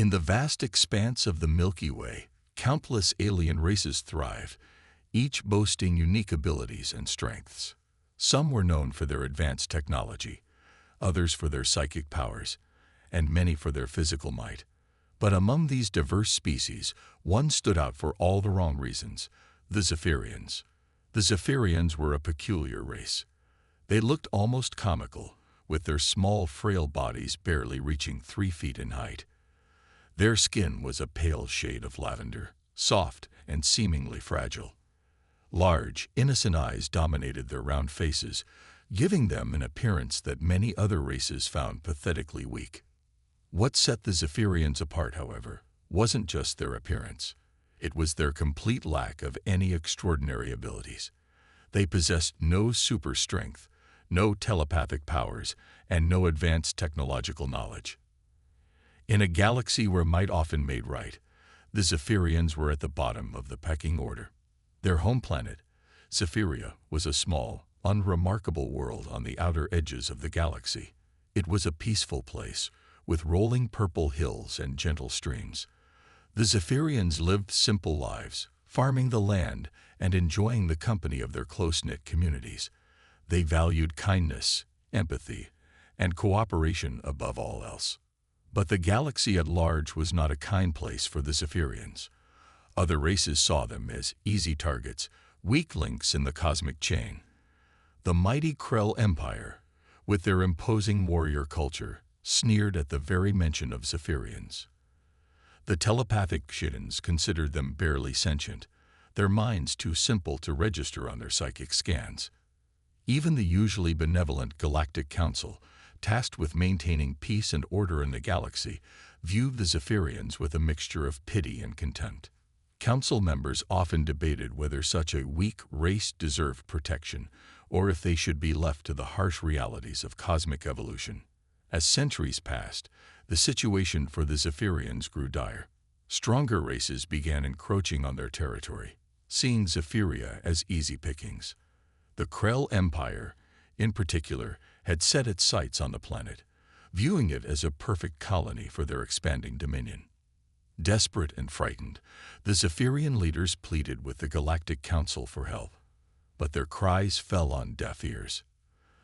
In the vast expanse of the Milky Way, countless alien races thrive, each boasting unique abilities and strengths. Some were known for their advanced technology, others for their psychic powers, and many for their physical might. But among these diverse species, one stood out for all the wrong reasons: the Zephyrians. The Zephyrians were a peculiar race. They looked almost comical, with their small, frail bodies barely reaching 3 feet in height. Their skin was a pale shade of lavender, soft and seemingly fragile. Large, innocent eyes dominated their round faces, giving them an appearance that many other races found pathetically weak. What set the Zephyrians apart, however, wasn't just their appearance. It was their complete lack of any extraordinary abilities. They possessed no super strength, no telepathic powers, and no advanced technological knowledge. In a galaxy where might often made right, the Zephyrians were at the bottom of the pecking order. Their home planet, Zephyria, was a small, unremarkable world on the outer edges of the galaxy. It was a peaceful place, with rolling purple hills and gentle streams. The Zephyrians lived simple lives, farming the land and enjoying the company of their close-knit communities. They valued kindness, empathy, and cooperation above all else. But the galaxy at large was not a kind place for the Zephyrians. Other races saw them as easy targets, weak links in the cosmic chain. The mighty Krell Empire, with their imposing warrior culture, sneered at the very mention of Zephyrians. The telepathic Shitans considered them barely sentient, their minds too simple to register on their psychic scans. Even the usually benevolent Galactic Council, tasked with maintaining peace and order in the galaxy, viewed the Zephyrians with a mixture of pity and contempt. Council members often debated whether such a weak race deserved protection, or if they should be left to the harsh realities of cosmic evolution. As centuries passed, the situation for the Zephyrians grew dire. Stronger races began encroaching on their territory, seeing Zephyria as easy pickings. The Krell Empire, in particular, had set its sights on the planet, viewing it as a perfect colony for their expanding dominion. Desperate and frightened, the Zephyrian leaders pleaded with the Galactic Council for help. But their cries fell on deaf ears.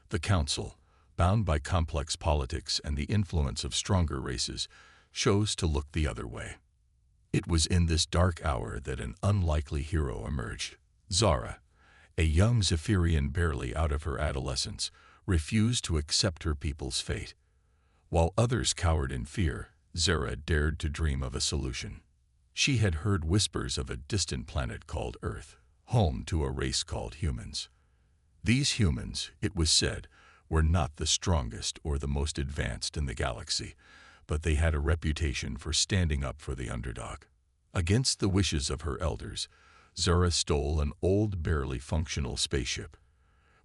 The Council, bound by complex politics and the influence of stronger races, chose to look the other way. It was in this dark hour that an unlikely hero emerged. Zara, a young Zephyrian barely out of her adolescence, refused to accept her people's fate. While others cowered in fear, Zara dared to dream of a solution. She had heard whispers of a distant planet called Earth, home to a race called humans. These humans, it was said, were not the strongest or the most advanced in the galaxy, but they had a reputation for standing up for the underdog. Against the wishes of her elders, Zara stole an old, barely functional spaceship.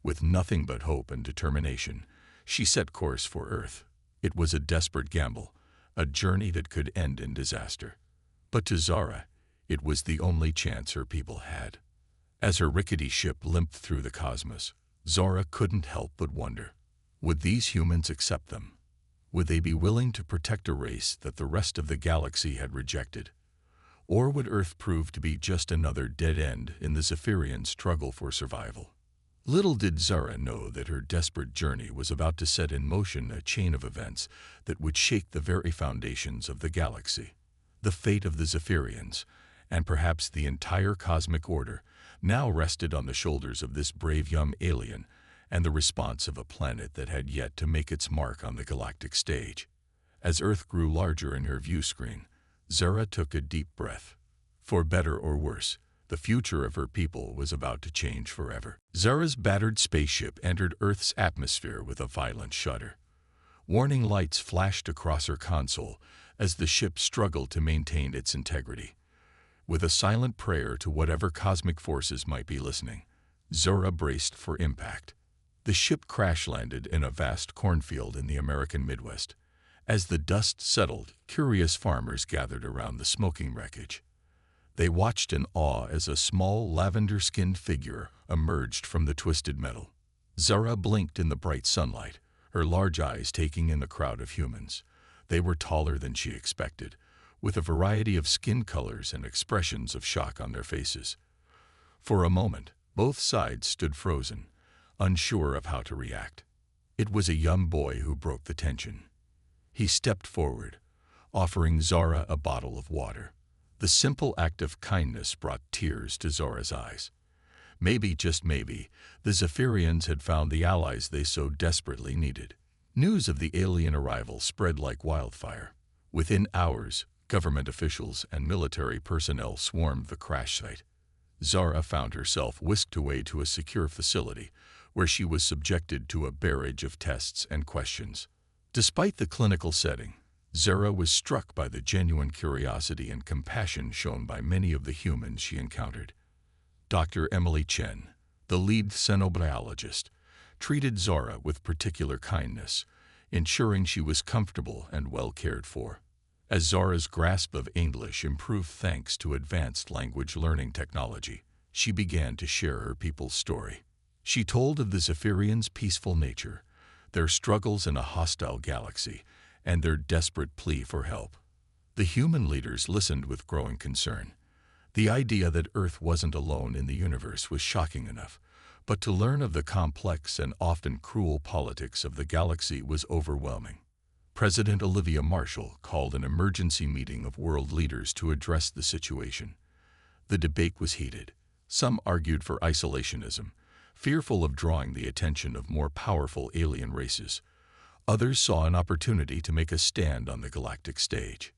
With nothing but hope and determination, she set course for Earth. It was a desperate gamble, a journey that could end in disaster. But to Zara, it was the only chance her people had. As her rickety ship limped through the cosmos, Zara couldn't help but wonder, would these humans accept them? Would they be willing to protect a race that the rest of the galaxy had rejected? Or would Earth prove to be just another dead end in the Zephyrian struggle for survival? Little did Zara know that her desperate journey was about to set in motion a chain of events that would shake the very foundations of the galaxy. The fate of the Zephyrians, and perhaps the entire cosmic order, now rested on the shoulders of this brave young alien and the response of a planet that had yet to make its mark on the galactic stage. As Earth grew larger in her view screen, Zara took a deep breath. For better or worse, the future of her people was about to change forever. Zara's battered spaceship entered Earth's atmosphere with a violent shudder. Warning lights flashed across her console as the ship struggled to maintain its integrity. With a silent prayer to whatever cosmic forces might be listening, Zara braced for impact. The ship crash-landed in a vast cornfield in the American Midwest. As the dust settled, curious farmers gathered around the smoking wreckage. They watched in awe as a small, lavender-skinned figure emerged from the twisted metal. Zara blinked in the bright sunlight, her large eyes taking in the crowd of humans. They were taller than she expected, with a variety of skin colors and expressions of shock on their faces. For a moment, both sides stood frozen, unsure of how to react. It was a young boy who broke the tension. He stepped forward, offering Zara a bottle of water. The simple act of kindness brought tears to Zora's eyes. Maybe, just maybe, the Zephyrians had found the allies they so desperately needed. News of the alien arrival spread like wildfire. Within hours, government officials and military personnel swarmed the crash site. Zara found herself whisked away to a secure facility, where she was subjected to a barrage of tests and questions. Despite the clinical setting, Zara was struck by the genuine curiosity and compassion shown by many of the humans she encountered. Dr. Emily Chen, the lead xenobiologist, treated Zara with particular kindness, ensuring she was comfortable and well cared for. As Zara's grasp of English improved thanks to advanced language learning technology, she began to share her people's story. She told of the Zephyrians' peaceful nature, their struggles in a hostile galaxy, and their desperate plea for help. The human leaders listened with growing concern. The idea that Earth wasn't alone in the universe was shocking enough, but to learn of the complex and often cruel politics of the galaxy was overwhelming. President Olivia Marshall called an emergency meeting of world leaders to address the situation. The debate was heated. Some argued for isolationism, fearful of drawing the attention of more powerful alien races. Others saw an opportunity to make a stand on the galactic stage.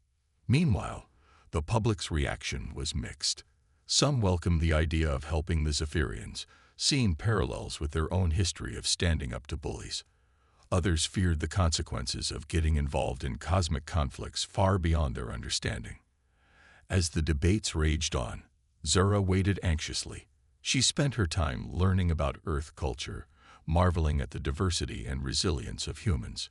Meanwhile, the public's reaction was mixed. Some welcomed the idea of helping the Zephyrians, seeing parallels with their own history of standing up to bullies. Others feared the consequences of getting involved in cosmic conflicts far beyond their understanding. As the debates raged on, Zara waited anxiously. She spent her time learning about Earth culture, marveling at the diversity and resilience of humans.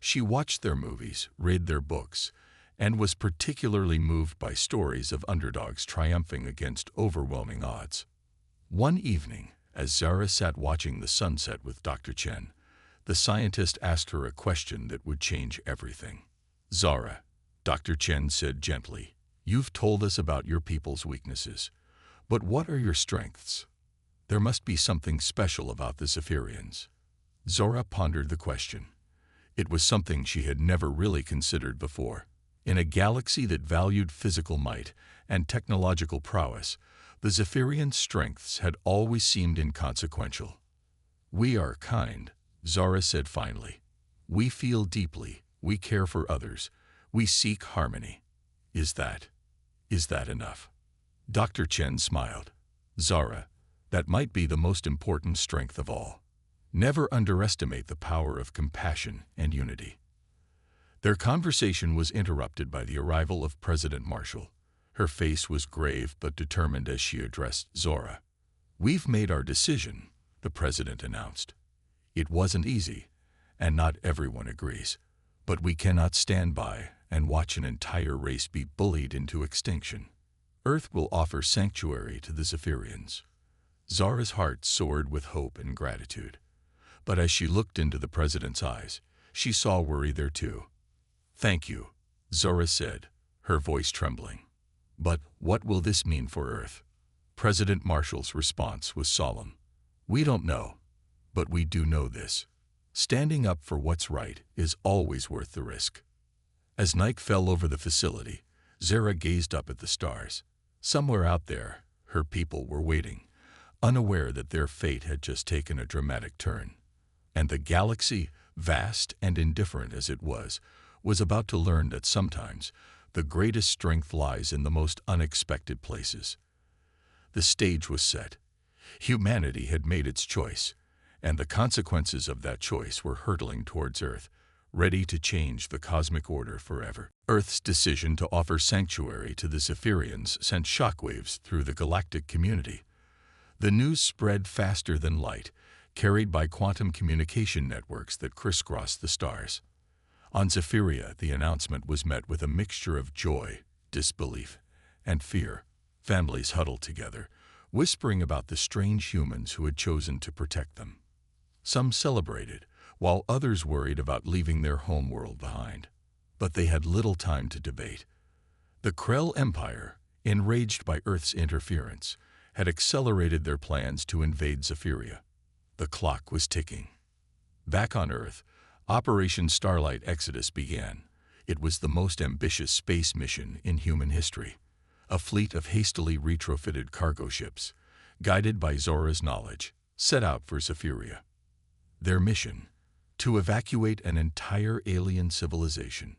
She watched their movies, read their books, and was particularly moved by stories of underdogs triumphing against overwhelming odds. One evening, as Zara sat watching the sunset with Dr. Chen, the scientist asked her a question that would change everything. "Zara," Dr. Chen said gently, "you've told us about your people's weaknesses, but what are your strengths? There must be something special about the Zephyrians." Zara pondered the question. It was something she had never really considered before. In a galaxy that valued physical might and technological prowess, the Zephyrian strengths had always seemed inconsequential. "We are kind," Zara said finally. "We feel deeply, we care for others, we seek harmony. Is that enough?" Dr. Chen smiled. "Zara, that might be the most important strength of all. Never underestimate the power of compassion and unity." Their conversation was interrupted by the arrival of President Marshall. Her face was grave but determined as she addressed Zora. "We've made our decision," the president announced. "It wasn't easy, and not everyone agrees, but we cannot stand by and watch an entire race be bullied into extinction. Earth will offer sanctuary to the Zephyrians." Zara's heart soared with hope and gratitude. But as she looked into the president's eyes, she saw worry there too. "Thank you," Zora said, her voice trembling. "But what will this mean for Earth?" President Marshall's response was solemn. "We don't know, but we do know this. Standing up for what's right is always worth the risk." As night fell over the facility, Zara gazed up at the stars. Somewhere out there, her people were waiting, unaware that their fate had just taken a dramatic turn. And the galaxy, vast and indifferent as it was about to learn that sometimes the greatest strength lies in the most unexpected places. The stage was set. Humanity had made its choice, and the consequences of that choice were hurtling towards Earth, ready to change the cosmic order forever. Earth's decision to offer sanctuary to the Zephyrians sent shockwaves through the galactic community. The news spread faster than light, carried by quantum communication networks that crisscrossed the stars. On Zephyria, the announcement was met with a mixture of joy, disbelief, and fear. Families huddled together, whispering about the strange humans who had chosen to protect them. Some celebrated, while others worried about leaving their homeworld behind. But they had little time to debate. The Krell Empire, enraged by Earth's interference, had accelerated their plans to invade Zephyria. The clock was ticking. Back on Earth, Operation Starlight Exodus began. It was the most ambitious space mission in human history. A fleet of hastily retrofitted cargo ships, guided by Zora's knowledge, set out for Zephyria. Their mission: to evacuate an entire alien civilization.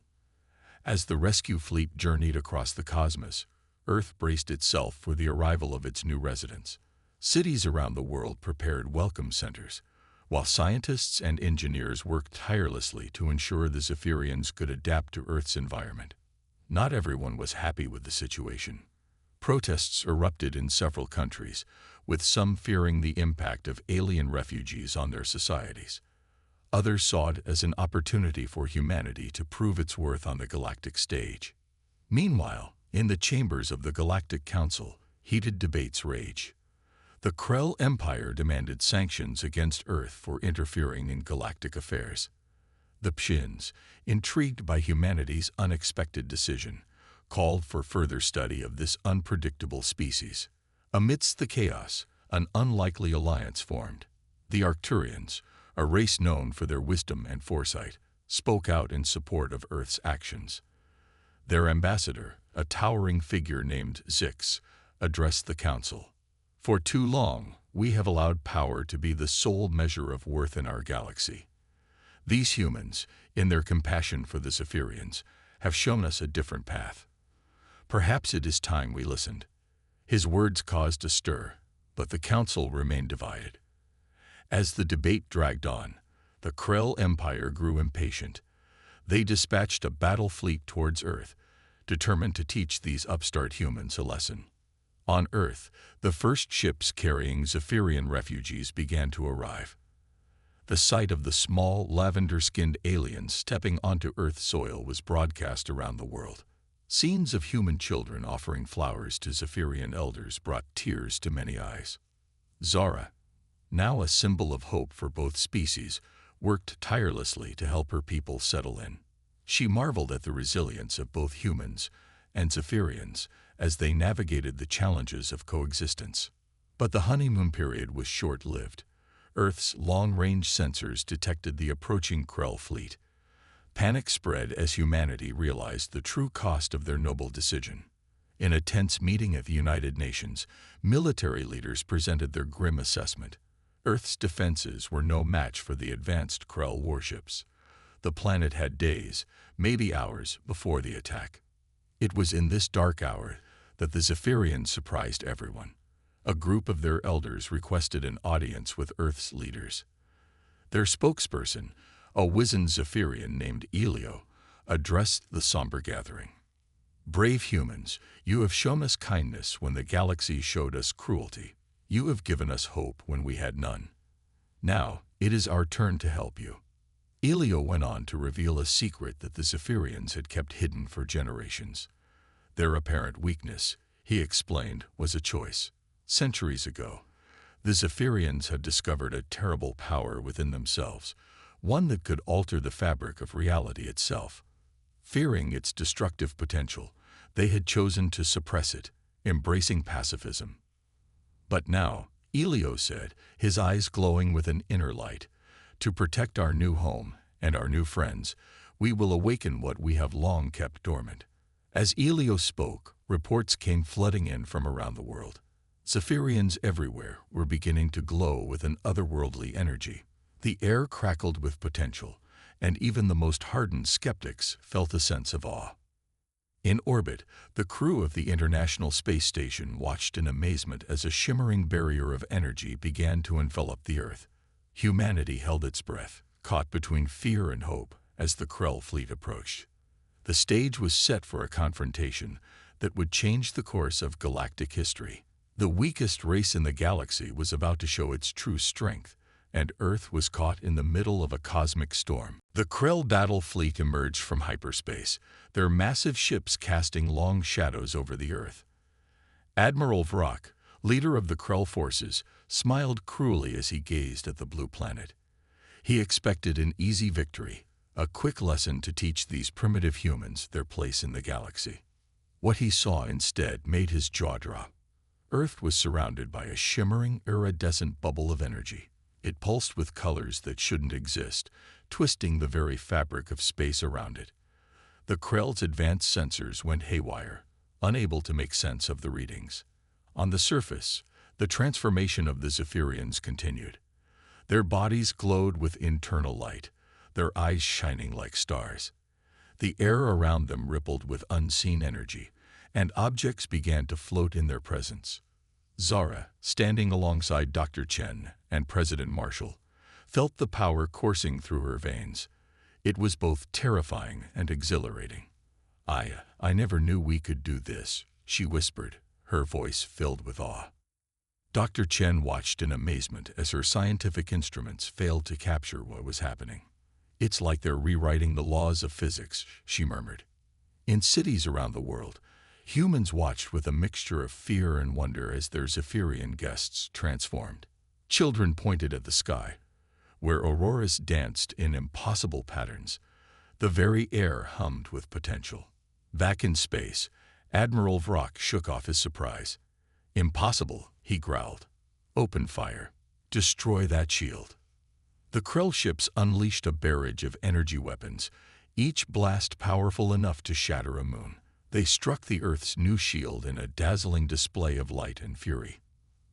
As the rescue fleet journeyed across the cosmos, Earth braced itself for the arrival of its new residents. Cities around the world prepared welcome centers, while scientists and engineers worked tirelessly to ensure the Zephyrians could adapt to Earth's environment. Not everyone was happy with the situation. Protests erupted in several countries, with some fearing the impact of alien refugees on their societies. Others saw it as an opportunity for humanity to prove its worth on the galactic stage. Meanwhile, in the chambers of the Galactic Council, heated debates raged. The Krell Empire demanded sanctions against Earth for interfering in galactic affairs. The Pshins, intrigued by humanity's unexpected decision, called for further study of this unpredictable species. Amidst the chaos, an unlikely alliance formed. The Arcturians, a race known for their wisdom and foresight, spoke out in support of Earth's actions. Their ambassador, a towering figure named Zix, addressed the council. For too long, we have allowed power to be the sole measure of worth in our galaxy. These humans, in their compassion for the Zephyrians, have shown us a different path. Perhaps it is time we listened. His words caused a stir, but the council remained divided. As the debate dragged on, the Krell Empire grew impatient. They dispatched a battle fleet towards Earth, determined to teach these upstart humans a lesson. On Earth, the first ships carrying Zephyrian refugees began to arrive. The sight of the small, lavender-skinned aliens stepping onto Earth's soil was broadcast around the world. Scenes of human children offering flowers to Zephyrian elders brought tears to many eyes. Zora, now a symbol of hope for both species, worked tirelessly to help her people settle in. She marveled at the resilience of both humans and Zephyrians as they navigated the challenges of coexistence. But the honeymoon period was short-lived. Earth's long-range sensors detected the approaching Krell fleet. Panic spread as humanity realized the true cost of their noble decision. In a tense meeting at the United Nations, military leaders presented their grim assessment. Earth's defenses were no match for the advanced Krell warships. The planet had days, maybe hours, before the attack. It was in this dark hour that the Zephyrians surprised everyone. A group of their elders requested an audience with Earth's leaders. Their spokesperson, a wizened Zephyrian named Elio, addressed the somber gathering. "Brave humans, you have shown us kindness when the galaxy showed us cruelty. You have given us hope when we had none. Now, it is our turn to help you." Elio went on to reveal a secret that the Zephyrians had kept hidden for generations. Their apparent weakness, he explained, was a choice. Centuries ago, the Zephyrians had discovered a terrible power within themselves, one that could alter the fabric of reality itself. Fearing its destructive potential, they had chosen to suppress it, embracing pacifism. But now, Elio said, his eyes glowing with an inner light, to protect our new home and our new friends, we will awaken what we have long kept dormant. As Elio spoke, reports came flooding in from around the world. Zephyrians everywhere were beginning to glow with an otherworldly energy. The air crackled with potential, and even the most hardened skeptics felt a sense of awe. In orbit, the crew of the International Space Station watched in amazement as a shimmering barrier of energy began to envelop the Earth. Humanity held its breath, caught between fear and hope, as the Krell fleet approached. The stage was set for a confrontation that would change the course of galactic history. The weakest race in the galaxy was about to show its true strength, and Earth was caught in the middle of a cosmic storm. The Krell battle fleet emerged from hyperspace, their massive ships casting long shadows over the Earth. Admiral Vrak, leader of the Krell forces, smiled cruelly as he gazed at the blue planet. He expected an easy victory, a quick lesson to teach these primitive humans their place in the galaxy. What he saw instead made his jaw drop. Earth was surrounded by a shimmering, iridescent bubble of energy. It pulsed with colors that shouldn't exist, twisting the very fabric of space around it. The Krell's advanced sensors went haywire, unable to make sense of the readings. On the surface, the transformation of the Zephyrians continued. Their bodies glowed with internal light, their eyes shining like stars. The air around them rippled with unseen energy, and objects began to float in their presence. Zara, standing alongside Dr. Chen and President Marshall, felt the power coursing through her veins. It was both terrifying and exhilarating. I never knew we could do this," she whispered, her voice filled with awe. Dr. Chen watched in amazement as her scientific instruments failed to capture what was happening. "It's like they're rewriting the laws of physics," she murmured. In cities around the world, humans watched with a mixture of fear and wonder as their Zephyrian guests transformed. Children pointed at the sky, where auroras danced in impossible patterns. The very air hummed with potential. Back in space, Admiral Vrock shook off his surprise. "Impossible," he growled. "Open fire. Destroy that shield." The Krell ships unleashed a barrage of energy weapons, each blast powerful enough to shatter a moon. They struck the Earth's new shield in a dazzling display of light and fury.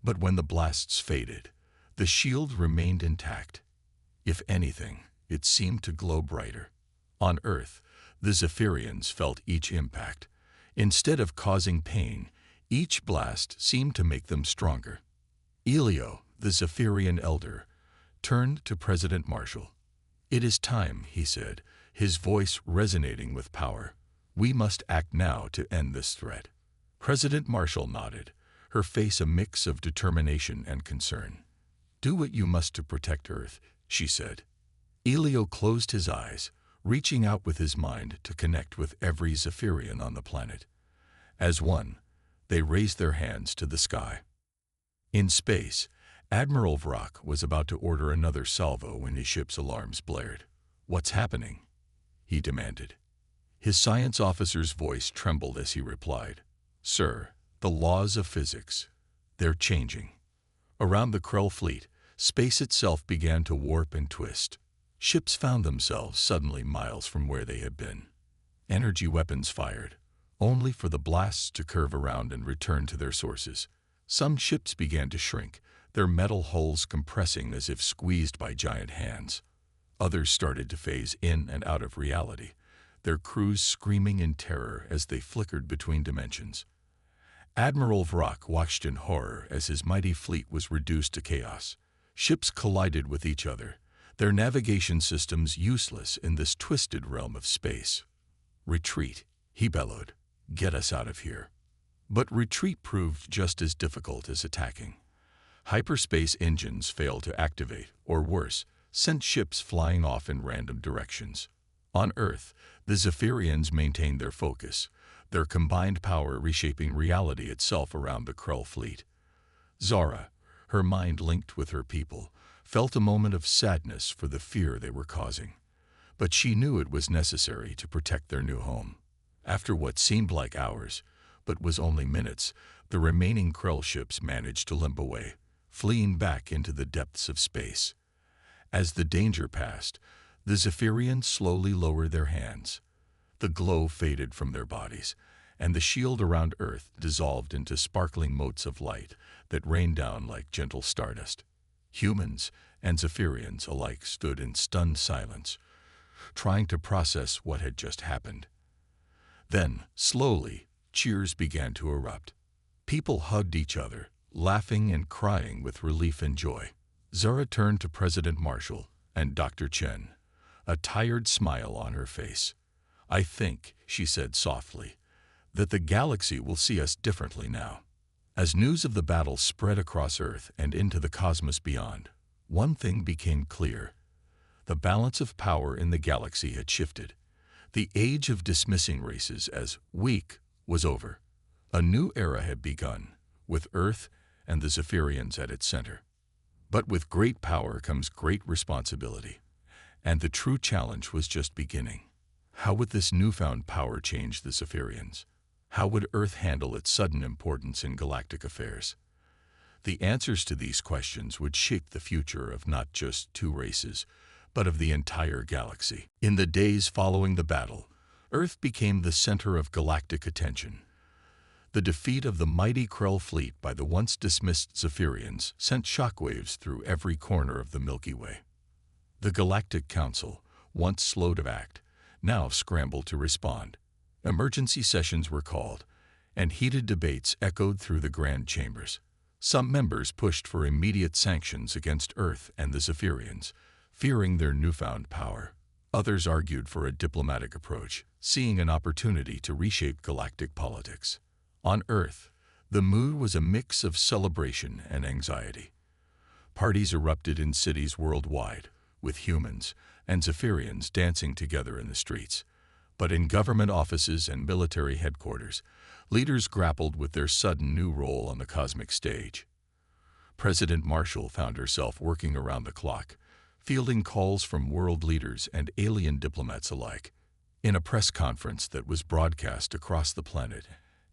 But when the blasts faded, the shield remained intact. If anything, it seemed to glow brighter. On Earth, the Zephyrians felt each impact. Instead of causing pain, each blast seemed to make them stronger. Elio, the Zephyrian elder, turned to President Marshall. "It is time," he said, his voice resonating with power. "We must act now to end this threat." President Marshall nodded, her face a mix of determination and concern. "Do what you must to protect Earth," she said. Elio closed his eyes, reaching out with his mind to connect with every Zephyrian on the planet. As one, they raised their hands to the sky. In space, Admiral Vrock was about to order another salvo when his ship's alarms blared. "What's happening?" he demanded. His science officer's voice trembled as he replied, "Sir, the laws of physics, they're changing." Around the Krell fleet, space itself began to warp and twist. Ships found themselves suddenly miles from where they had been. Energy weapons fired, only for the blasts to curve around and return to their sources. Some ships began to shrink, their metal hulls compressing as if squeezed by giant hands. Others started to phase in and out of reality, their crews screaming in terror as they flickered between dimensions. Admiral Vrock watched in horror as his mighty fleet was reduced to chaos. Ships collided with each other, their navigation systems useless in this twisted realm of space. "Retreat," he bellowed. "Get us out of here." But retreat proved just as difficult as attacking. Hyperspace engines failed to activate, or worse, sent ships flying off in random directions. On Earth, the Zephyrians maintained their focus, their combined power reshaping reality itself around the Krell fleet. Zara, her mind linked with her people, felt a moment of sadness for the fear they were causing. But she knew it was necessary to protect their new home. After what seemed like hours, but was only minutes, the remaining Krell ships managed to limp away, fleeing back into the depths of space. As the danger passed, the Zephyrians slowly lowered their hands. The glow faded from their bodies, and the shield around Earth dissolved into sparkling motes of light that rained down like gentle stardust. Humans and Zephyrians alike stood in stunned silence, trying to process what had just happened. Then, slowly, cheers began to erupt. People hugged each other, laughing and crying with relief and joy. Zara turned to President Marshall and Dr. Chen, a tired smile on her face. "I think," she said softly, "that the galaxy will see us differently now." As news of the battle spread across Earth and into the cosmos beyond, one thing became clear. The balance of power in the galaxy had shifted. The age of dismissing races as weak was over. A new era had begun, with Earth and the Zephyrians at its center. But with great power comes great responsibility, and the true challenge was just beginning. How would this newfound power change the Zephyrians? How would Earth handle its sudden importance in galactic affairs? The answers to these questions would shape the future of not just two races, but of the entire galaxy. In the days following the battle, Earth became the center of galactic attention. The defeat of the mighty Krell fleet by the once dismissed Zephyrians sent shockwaves through every corner of the Milky Way. The Galactic Council, once slow to act, now scrambled to respond. Emergency sessions were called, and heated debates echoed through the grand chambers. Some members pushed for immediate sanctions against Earth and the Zephyrians, fearing their newfound power. Others argued for a diplomatic approach, seeing an opportunity to reshape galactic politics. On Earth, the mood was a mix of celebration and anxiety. Parties erupted in cities worldwide, with humans and Zephyrians dancing together in the streets. But in government offices and military headquarters, leaders grappled with their sudden new role on the cosmic stage. President Marshall found herself working around the clock, fielding calls from world leaders and alien diplomats alike. In a press conference that was broadcast across the planet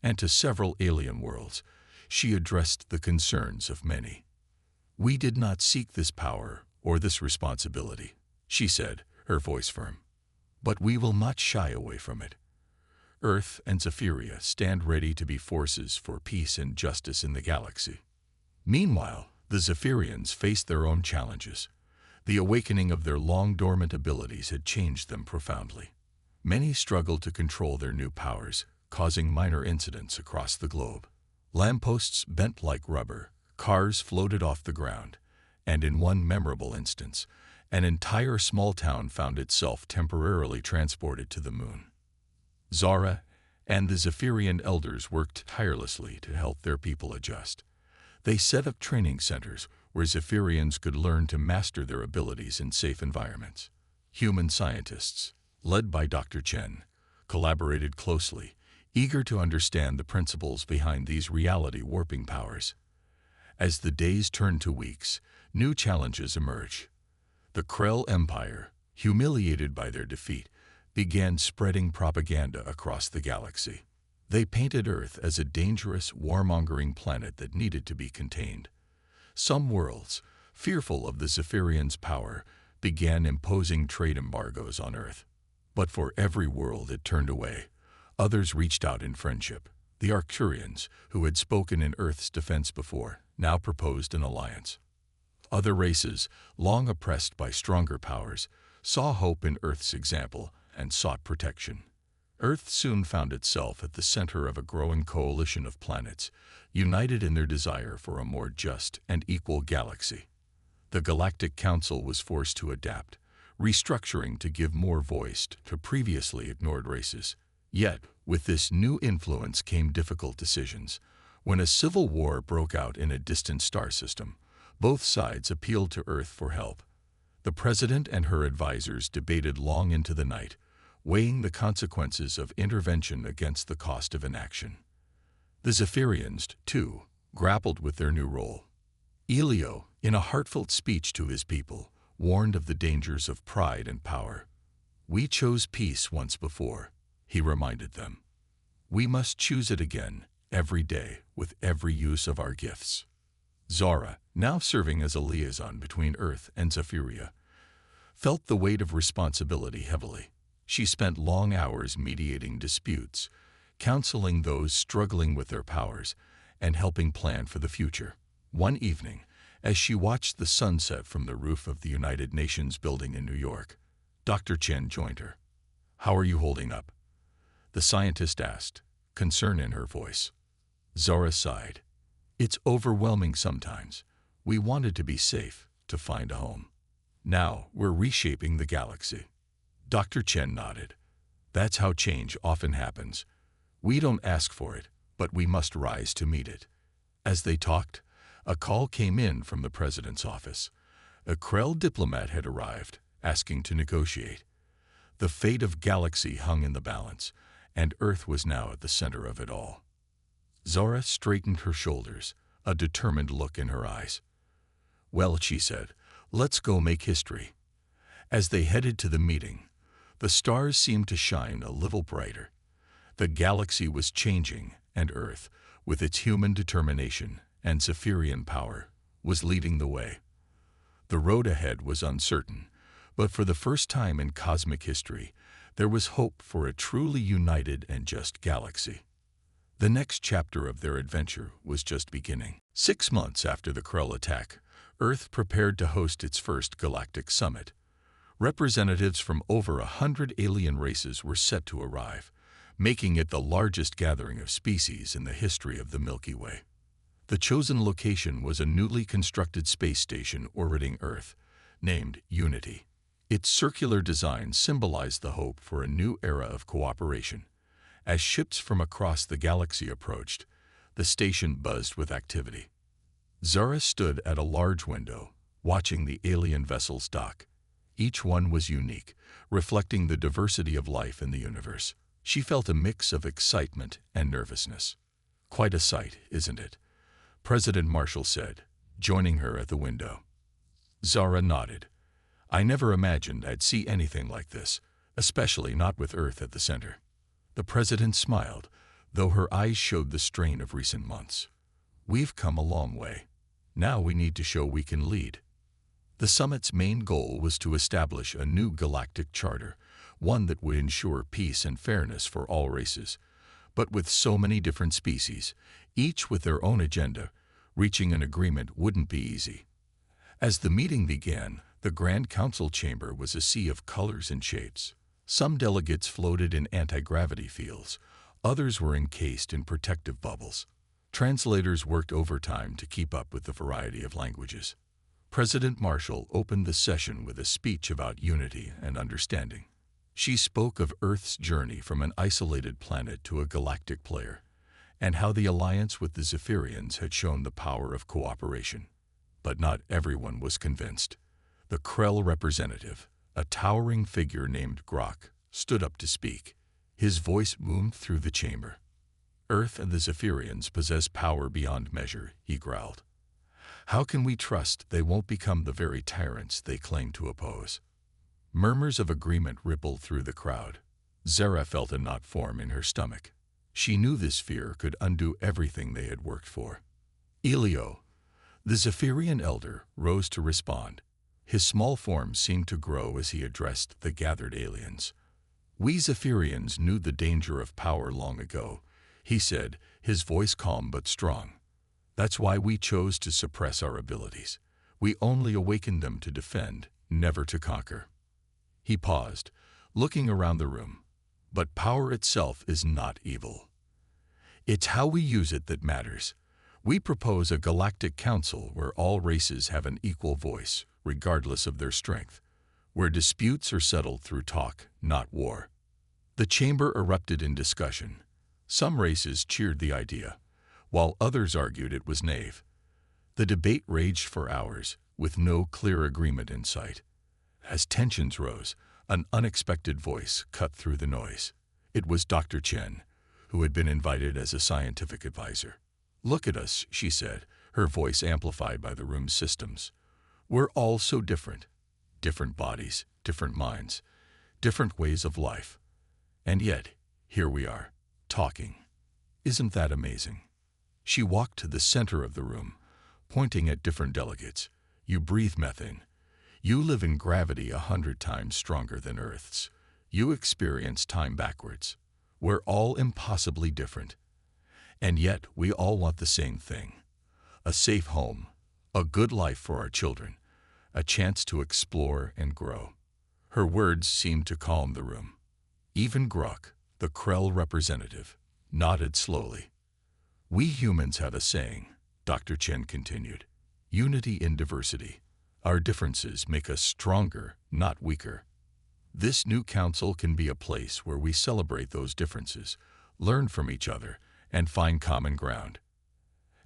and to several alien worlds, she addressed the concerns of many. "We did not seek this power or this responsibility," she said, her voice firm. "But we will not shy away from it. Earth and Zephyria stand ready to be forces for peace and justice in the galaxy." Meanwhile, the Zephyrians faced their own challenges. The awakening of their long-dormant abilities had changed them profoundly. Many struggled to control their new powers, causing minor incidents across the globe. Lampposts bent like rubber, cars floated off the ground, and in one memorable instance, an entire small town found itself temporarily transported to the moon. Zara and the Zephyrian elders worked tirelessly to help their people adjust. They set up training centers where Zephyrians could learn to master their abilities in safe environments. Human scientists, led by Dr. Chen, collaborated closely, eager to understand the principles behind these reality-warping powers. As the days turned to weeks, new challenges emerged. The Krell Empire, humiliated by their defeat, began spreading propaganda across the galaxy. They painted Earth as a dangerous, warmongering planet that needed to be contained. Some worlds, fearful of the Zephyrians' power, began imposing trade embargoes on Earth. But for every world it turned away, others reached out in friendship. The Arcturians, who had spoken in Earth's defense before, now proposed an alliance. Other races, long oppressed by stronger powers, saw hope in Earth's example and sought protection. Earth soon found itself at the center of a growing coalition of planets, united in their desire for a more just and equal galaxy. The Galactic Council was forced to adapt, restructuring to give more voice to previously ignored races. Yet, with this new influence came difficult decisions. When a civil war broke out in a distant star system, both sides appealed to Earth for help. The President and her advisors debated long into the night, weighing the consequences of intervention against the cost of inaction. The Zephyrians, too, grappled with their new role. Elio, in a heartfelt speech to his people, warned of the dangers of pride and power. "We chose peace once before," he reminded them. "We must choose it again, every day, with every use of our gifts." Zara, now serving as a liaison between Earth and Zephyria, felt the weight of responsibility heavily. She spent long hours mediating disputes, counseling those struggling with their powers, and helping plan for the future. One evening, as she watched the sunset from the roof of the United Nations building in New York, Dr. Chen joined her. "How are you holding up?" the scientist asked, concern in her voice. Zara sighed. "It's overwhelming sometimes. We wanted to be safe, to find a home. Now we're reshaping the galaxy." Dr. Chen nodded. "That's how change often happens. We don't ask for it, but we must rise to meet it." As they talked, a call came in from the president's office. A Krell diplomat had arrived, asking to negotiate. The fate of galaxy hung in the balance, and Earth was now at the center of it all. Zara straightened her shoulders, a determined look in her eyes. "Well," she said, "let's go make history." As they headed to the meeting, the stars seemed to shine a little brighter. The galaxy was changing, and Earth, with its human determination and Zephyrian power, was leading the way. The road ahead was uncertain, but for the first time in cosmic history, there was hope for a truly united and just galaxy. The next chapter of their adventure was just beginning. 6 months after the Krell attack, Earth prepared to host its first galactic summit. Representatives from over 100 alien races were set to arrive, making it the largest gathering of species in the history of the Milky Way. The chosen location was a newly constructed space station orbiting Earth, named Unity. Its circular design symbolized the hope for a new era of cooperation. As ships from across the galaxy approached, the station buzzed with activity. Zara stood at a large window, watching the alien vessels dock. Each one was unique, reflecting the diversity of life in the universe. She felt a mix of excitement and nervousness. "Quite a sight, isn't it?" President Marshall said, joining her at the window. Zara nodded. "I never imagined I'd see anything like this, especially not with Earth at the center." The president smiled, though her eyes showed the strain of recent months. "We've come a long way. Now we need to show we can lead." The summit's main goal was to establish a new galactic charter, one that would ensure peace and fairness for all races. But with so many different species, each with their own agenda, reaching an agreement wouldn't be easy. As the meeting began, the Grand Council chamber was a sea of colors and shapes. Some delegates floated in anti-gravity fields, others were encased in protective bubbles. Translators worked overtime to keep up with the variety of languages. President Marshall opened the session with a speech about unity and understanding. She spoke of Earth's journey from an isolated planet to a galactic player, and how the alliance with the Zephyrians had shown the power of cooperation. But not everyone was convinced. The Krell representative, a towering figure named Grok, stood up to speak. His voice boomed through the chamber. "Earth and the Zephyrians possess power beyond measure," he growled. "How can we trust they won't become the very tyrants they claim to oppose?" Murmurs of agreement rippled through the crowd. Zara felt a knot form in her stomach. She knew this fear could undo everything they had worked for. Elio, the Zephyrian elder, rose to respond. His small form seemed to grow as he addressed the gathered aliens. "We Zephyrians knew the danger of power long ago," he said, his voice calm but strong. "That's why we chose to suppress our abilities. We only awakened them to defend, never to conquer." He paused, looking around the room. "But power itself is not evil. It's how we use it that matters. We propose a galactic council where all races have an equal voice, regardless of their strength, where disputes are settled through talk, not war." The chamber erupted in discussion. Some races cheered the idea, while others argued it was naive. The debate raged for hours, with no clear agreement in sight. As tensions rose, an unexpected voice cut through the noise. It was Dr. Chen, who had been invited as a scientific advisor. "Look at us," she said, her voice amplified by the room's systems. "We're all so different. Different bodies, different minds, different ways of life. And yet, here we are, talking. Isn't that amazing?" She walked to the center of the room, pointing at different delegates. "You breathe methane. You live in gravity 100 times stronger than Earth's. You experience time backwards. We're all impossibly different. And yet we all want the same thing. A safe home, a good life for our children, a chance to explore and grow." Her words seemed to calm the room. Even Grok, the Krell representative, nodded slowly. "We humans have a saying," Dr. Chen continued. "Unity in diversity. Our differences make us stronger, not weaker. This new council can be a place where we celebrate those differences, learn from each other, and find common ground."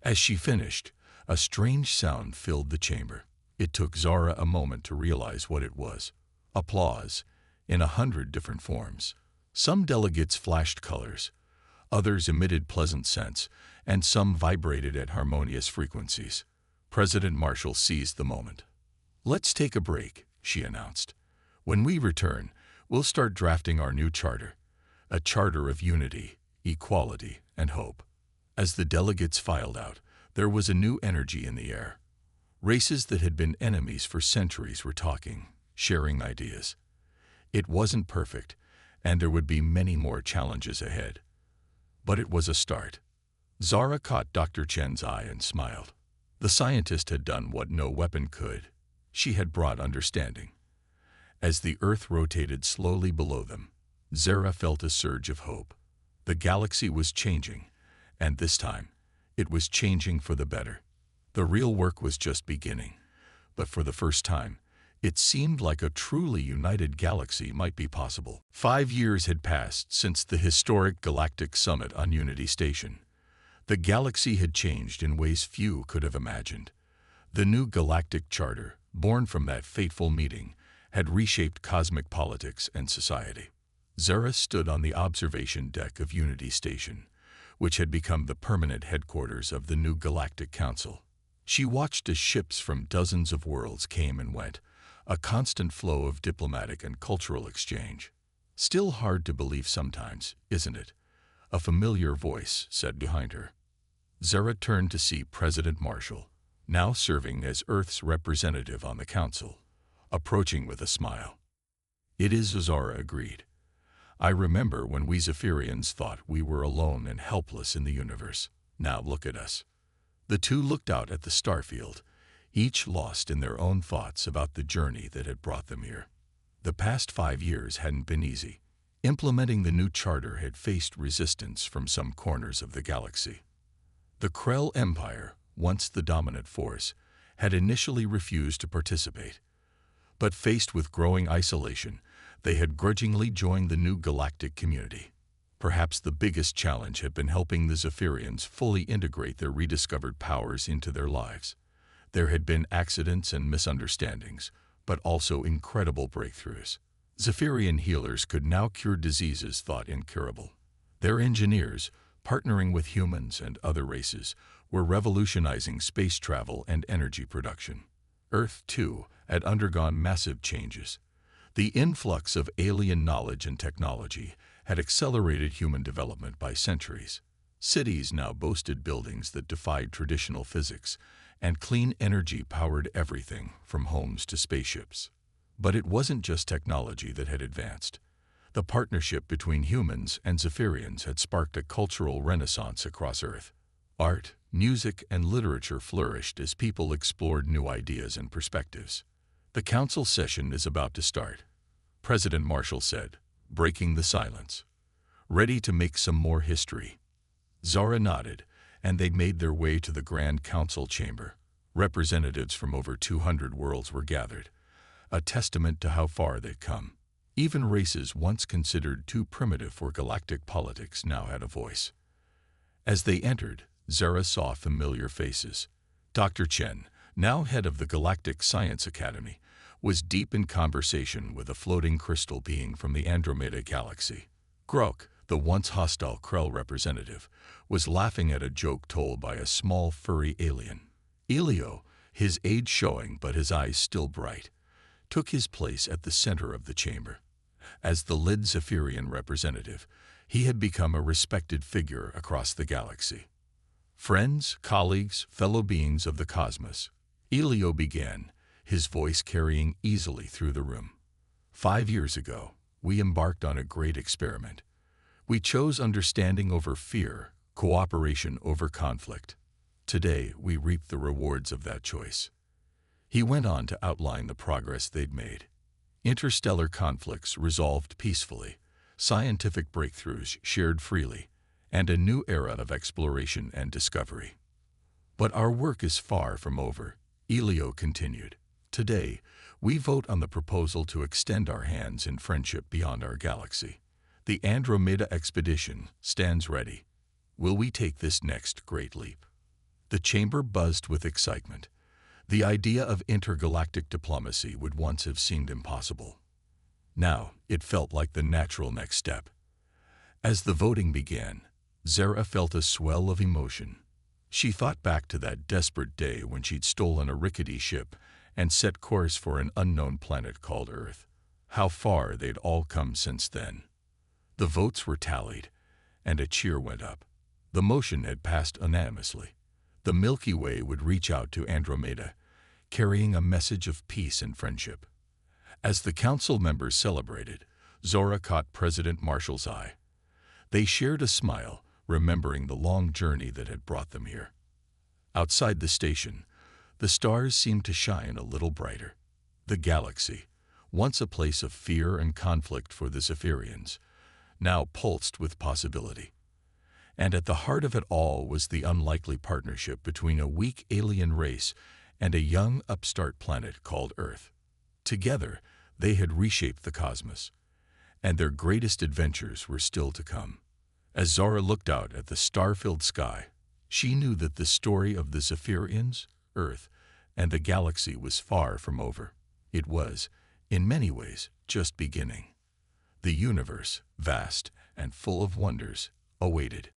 As she finished, a strange sound filled the chamber. It took Zara a moment to realize what it was. Applause, in 100 different forms. Some delegates flashed colors, others emitted pleasant scents, and some vibrated at harmonious frequencies. President Marshall seized the moment. "Let's take a break," she announced. "When we return, we'll start drafting our new charter, a charter of unity, equality, and hope. As the delegates filed out, there was a new energy in the air. Races that had been enemies for centuries were talking, sharing ideas. It wasn't perfect, and there would be many more challenges ahead. But it was a start. Zara caught Dr. Chen's eye and smiled. The scientist had done what no weapon could. She had brought understanding. As the Earth rotated slowly below them, Zara felt a surge of hope. The galaxy was changing, and this time, it was changing for the better. The real work was just beginning, but for the first time, it seemed like a truly united galaxy might be possible. 5 years had passed since the historic Galactic Summit on Unity Station. The galaxy had changed in ways few could have imagined. The new Galactic Charter, born from that fateful meeting, had reshaped cosmic politics and society. Zara stood on the observation deck of Unity Station, which had become the permanent headquarters of the new Galactic Council. She watched as ships from dozens of worlds came and went, a constant flow of diplomatic and cultural exchange. Still hard to believe sometimes, isn't it? A familiar voice said behind her. Zara turned to see President Marshall, now serving as Earth's representative on the council, approaching with a smile. "It is," Zara agreed. "I remember when we Zephyrians thought we were alone and helpless in the universe. Now look at us." The two looked out at the starfield, each lost in their own thoughts about the journey that had brought them here. The past 5 years hadn't been easy. Implementing the new charter had faced resistance from some corners of the galaxy. The Krell Empire, once the dominant force, had initially refused to participate. But faced with growing isolation, they had grudgingly joined the new galactic community. Perhaps the biggest challenge had been helping the Zephyrians fully integrate their rediscovered powers into their lives. There had been accidents and misunderstandings, but also incredible breakthroughs. Zephyrian healers could now cure diseases thought incurable. Their engineers, partnering with humans and other races, were revolutionizing space travel and energy production. Earth, too, had undergone massive changes. The influx of alien knowledge and technology had accelerated human development by centuries. Cities now boasted buildings that defied traditional physics, and clean energy powered everything from homes to spaceships. But it wasn't just technology that had advanced. The partnership between humans and Zephyrians had sparked a cultural renaissance across Earth. Art, music, and literature flourished as people explored new ideas and perspectives. "The council session is about to start," President Marshall said, breaking the silence. "Ready to make some more history?" Zara nodded, and they made their way to the Grand Council chamber. Representatives from over 200 worlds were gathered, a testament to how far they'd come. Even races once considered too primitive for galactic politics now had a voice. As they entered, Zara saw familiar faces. Dr. Chen, now head of the Galactic Science Academy, was deep in conversation with a floating crystal being from the Andromeda galaxy. Grok, the once hostile Krell representative, was laughing at a joke told by a small furry alien. Elio, his age showing but his eyes still bright, took his place at the center of the chamber. As the lead Zephyrian representative, he had become a respected figure across the galaxy. "Friends, colleagues, fellow beings of the cosmos," Elio began, his voice carrying easily through the room. 5 years ago, we embarked on a great experiment. We chose understanding over fear, cooperation over conflict. Today, we reap the rewards of that choice. He went on to outline the progress they'd made. Interstellar conflicts resolved peacefully, scientific breakthroughs shared freely, and a new era of exploration and discovery. "But our work is far from over," Elio continued. "Today, we vote on the proposal to extend our hands in friendship beyond our galaxy. The Andromeda expedition stands ready. Will we take this next great leap?" The chamber buzzed with excitement. The idea of intergalactic diplomacy would once have seemed impossible. Now, it felt like the natural next step. As the voting began, Zara felt a swell of emotion. She thought back to that desperate day when she'd stolen a rickety ship and set course for an unknown planet called Earth. How far they'd all come since then. The votes were tallied, and a cheer went up. The motion had passed unanimously. The Milky Way would reach out to Andromeda, carrying a message of peace and friendship. As the council members celebrated, Zora caught President Marshall's eye. They shared a smile, remembering the long journey that had brought them here. Outside the station, the stars seemed to shine a little brighter. The galaxy, once a place of fear and conflict for the Zephyrians, now pulsed with possibility. And at the heart of it all was the unlikely partnership between a weak alien race and a young upstart planet called Earth. Together, they had reshaped the cosmos, and their greatest adventures were still to come. As Zora looked out at the star-filled sky, she knew that the story of the Zephyrians, Earth, and the galaxy was far from over. It was, in many ways, just beginning. The universe, vast and full of wonders, awaited.